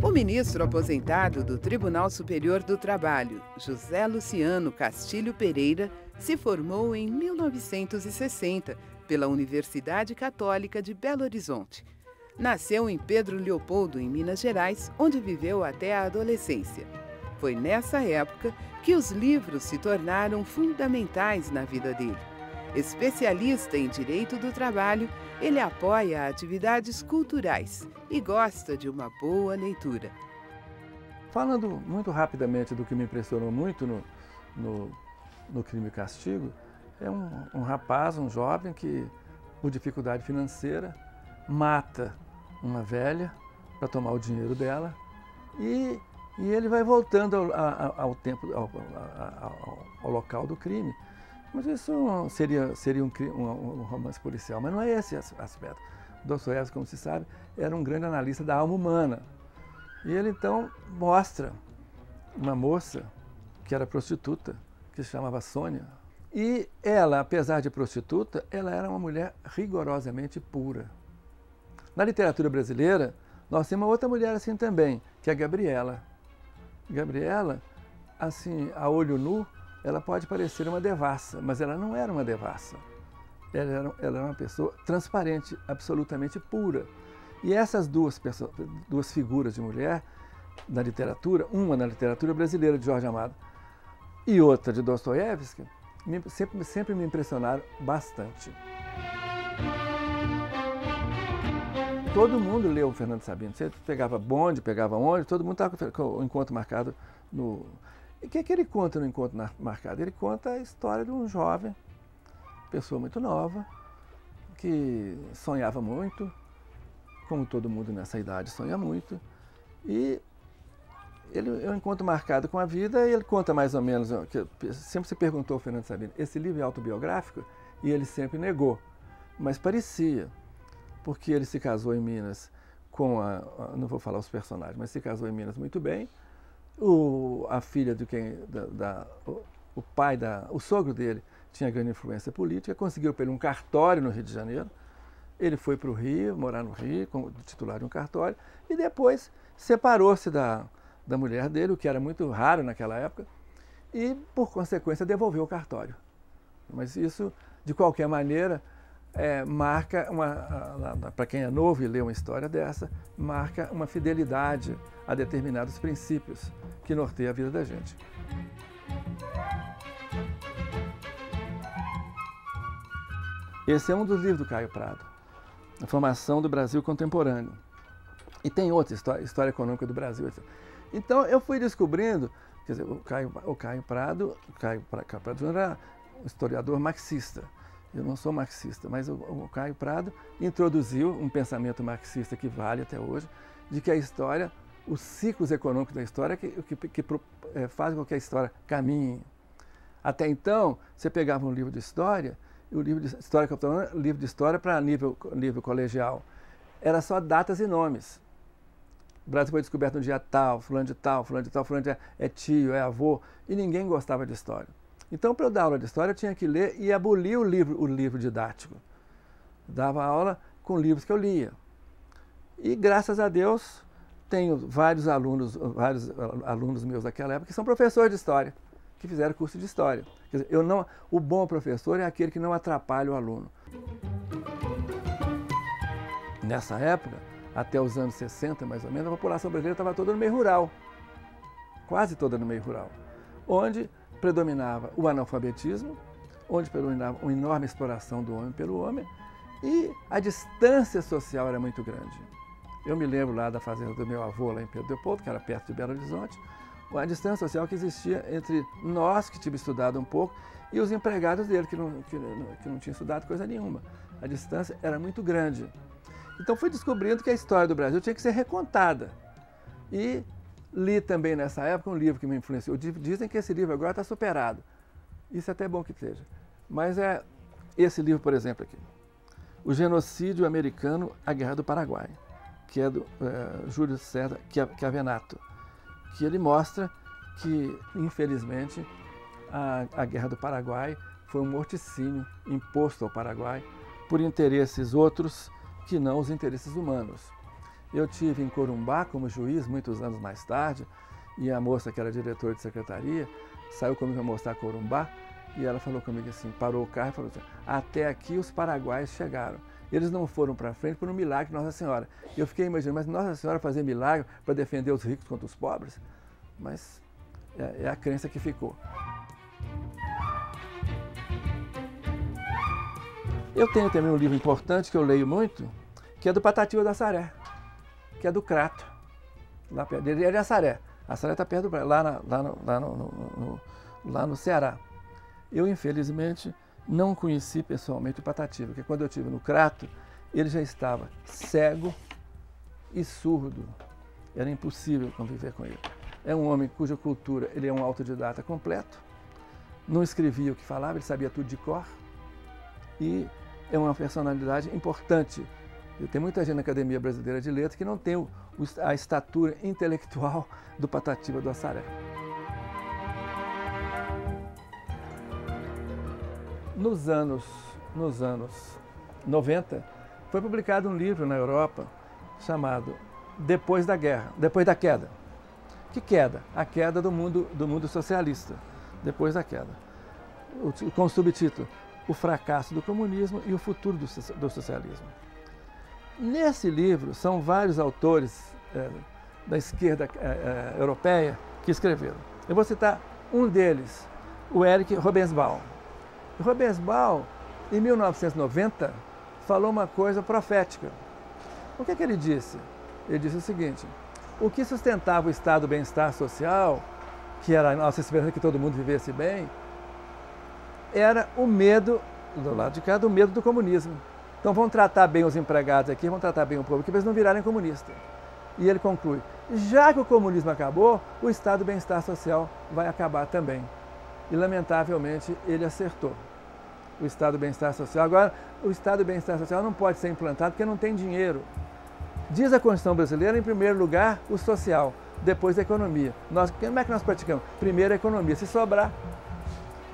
O ministro aposentado do Tribunal Superior do Trabalho, José Luciano Castilho Pereira, se formou em 1960 pela Universidade Católica de Belo Horizonte. Nasceu em Pedro Leopoldo, em Minas Gerais, onde viveu até a adolescência. Foi nessa época que os livros se tornaram fundamentais na vida dele. Especialista em direito do trabalho, ele apoia atividades culturais e gosta de uma boa leitura. Falando muito rapidamente do que me impressionou muito no Crime e Castigo, é um rapaz, um jovem que, por dificuldade financeira, mata uma velha para tomar o dinheiro dela e ele vai voltando ao local do crime. Mas isso seria um romance policial, mas não é esse aspecto. Dostoiévski, como se sabe, era um grande analista da alma humana. E ele então mostra uma moça que era prostituta, que se chamava Sônia. E ela, apesar de prostituta, ela era uma mulher rigorosamente pura. Na literatura brasileira, nós temos uma outra mulher assim também, que é a Gabriela. Gabriela, assim, a olho nu, ela pode parecer uma devassa, mas ela não era uma devassa. Ela era uma pessoa transparente, absolutamente pura. E essas duas figuras de mulher na literatura, uma na literatura brasileira de Jorge Amado e outra de Dostoiévski, sempre me impressionaram bastante. Todo mundo leu o Fernando Sabino. Você pegava bonde, pegava ônibus, todo mundo estava com o encontro marcado no... E o que é que ele conta no encontro marcado? Ele conta a história de um jovem, pessoa muito nova, que sonhava muito, como todo mundo nessa idade sonha muito, e ele é um encontro marcado com a vida, e ele conta mais ou menos, que sempre se perguntou ao Fernando Sabino, esse livro é autobiográfico? E ele sempre negou, mas parecia, porque ele se casou em Minas com não vou falar os personagens, mas se casou em Minas muito bem. A filha de quem, o sogro dele tinha grande influência política, conseguiu para ele um cartório no Rio de Janeiro. Ele foi para o Rio, morar no Rio, como titular de um cartório, e depois separou-se da mulher dele, o que era muito raro naquela época, e, por consequência, devolveu o cartório. Mas isso, de qualquer maneira, marca, para quem é novo e lê uma história dessa, marca uma fidelidade a determinados princípios que norteiam a vida da gente. Esse é um dos livros do Caio Prado, A Formação do Brasil Contemporâneo. E tem outra história econômica do Brasil. Etc. Então eu fui descobrindo, quer dizer, o Caio Prado era um historiador marxista. Eu não sou marxista, mas o Caio Prado introduziu um pensamento marxista que vale até hoje, de que a história, os ciclos econômicos da história que fazem com que a história caminhe. Até então, você pegava um livro de história, e o livro de história que eu estou falando, livro de história para nível colegial, era só datas e nomes. O Brasil foi descoberto no dia tal, fulano de tal, fulano de tal, fulano de é tio, é avô, e ninguém gostava de história. Então, para eu dar aula de história, eu tinha que ler e abolir o livro didático. Dava aula com livros que eu lia. E, graças a Deus, tenho vários alunos meus daquela época que são professores de história, que fizeram curso de história. Quer dizer, o bom professor é aquele que não atrapalha o aluno. Nessa época, até os anos 60, mais ou menos, a população brasileira estava toda no meio rural. Quase toda no meio rural. Onde predominava o analfabetismo, onde predominava uma enorme exploração do homem pelo homem, e a distância social era muito grande. Eu me lembro lá da fazenda do meu avô, lá em Pedro Leopoldo, que era perto de Belo Horizonte, a distância social que existia entre nós, que tínhamos estudado um pouco, e os empregados dele, que não tinham estudado coisa nenhuma. A distância era muito grande. Então fui descobrindo que a história do Brasil tinha que ser recontada. E li também nessa época um livro que me influenciou. Dizem que esse livro agora está superado. Isso é até bom que esteja. Mas é esse livro, por exemplo, aqui. O Genocídio Americano, a Guerra do Paraguai, que é do Júlio César Chiavenato, que ele mostra que, infelizmente, a Guerra do Paraguai foi um morticínio imposto ao Paraguai por interesses outros que não os interesses humanos. Eu tive em Corumbá como juiz muitos anos mais tarde, e a moça que era diretora de secretaria saiu comigo para mostrar Corumbá, e ela falou comigo assim, parou o carro e falou assim, até aqui os paraguaios chegaram. Eles não foram para frente por um milagre de Nossa Senhora. Eu fiquei imaginando, mas Nossa Senhora fazer milagre para defender os ricos contra os pobres? Mas é a crença que ficou. Eu tenho também um livro importante que eu leio muito, que é do Patativa do Assaré, que é do Crato. Lá perto dele é de Assaré. Assaré está perto do lá no Ceará. Eu, infelizmente, não conheci pessoalmente o Patativa, porque quando eu estive no Crato, ele já estava cego e surdo. Era impossível conviver com ele. É um homem cuja cultura, ele é um autodidata completo, não escrevia o que falava, ele sabia tudo de cor, e é uma personalidade importante. Tem muita gente na Academia Brasileira de Letras que não tem a estatura intelectual do Patativa do Assaré. Nos anos 90, foi publicado um livro na Europa chamado Depois da Guerra, Depois da Queda. Que queda? A queda do mundo socialista, depois da queda. Com o subtítulo O Fracasso do Comunismo e o Futuro do Socialismo. Nesse livro, são vários autores da esquerda europeia que escreveram. Eu vou citar um deles, o Erich Robensbaum. Robensbaum, em 1990, falou uma coisa profética. O que ele disse? Ele disse o seguinte, o que sustentava o estado do bem-estar social, que era a nossa esperança que todo mundo vivesse bem, era o medo, do lado de cá, do medo do comunismo. Então vão tratar bem os empregados aqui, vão tratar bem o povo aqui, para eles não virarem comunistas. E ele conclui, já que o comunismo acabou, o estado do bem-estar social vai acabar também. E, lamentavelmente, ele acertou. O estado do bem-estar social. Agora, o estado do bem-estar social não pode ser implantado porque não tem dinheiro. Diz a Constituição brasileira, em primeiro lugar, o social, depois a economia. Como é que nós praticamos? Primeiro a economia. Se sobrar,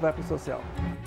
vai para o social.